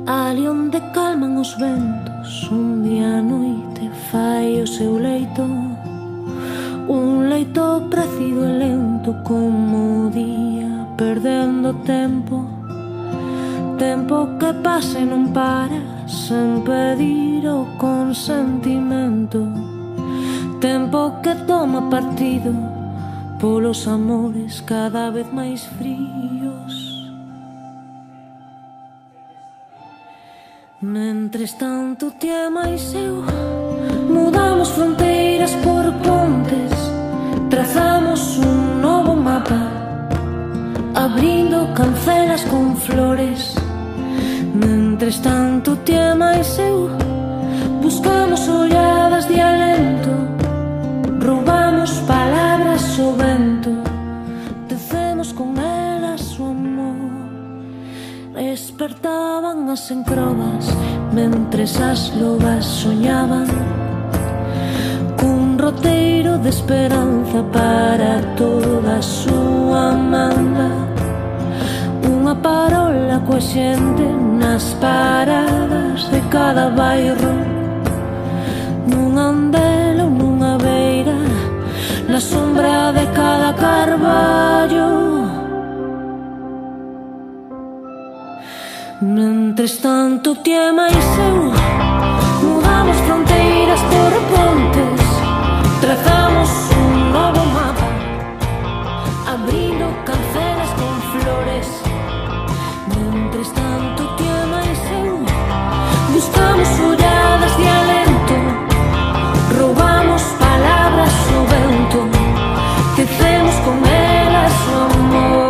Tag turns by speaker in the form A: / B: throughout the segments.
A: Ali onde calman os ventos, un día a noite fai o seu leito, un leito precido e lento como o día, perdendo tempo, tempo que pasa e non para, sen pedir o consentimento, tempo que toma partido polos amores cada vez máis fríos. Mentres tanto ti e máis eu mudamos fronteiras por pontes, trazamos un novo mapa, abrindo cancelas con flores. Mentres tanto ti e máis eu buscamos olladas de alento, roubamos palabras ao vento, tecemos con elas o amor. Despertaban as encrobas mentres as lobas soñaban cun roteiro de esperanza para toda a súa manda, unha parola coa xente nas paradas de cada bairro, nun andel ou nunha beira, na sombra de cada carballo. Mentres tanto ti e máis eu mudamos fronteiras por pontes, trazamos un novo mapa, abrindo cancelas con flores. Mentres tanto ti e máis eu buscamos olladas de alento, roubamos palabras ao vento, tecemos con elas o amor.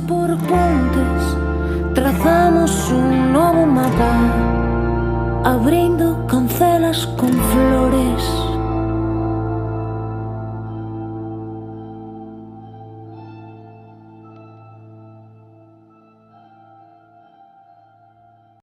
A: Por pontes, trazamos un novo mapa, abrindo cancelas con flores.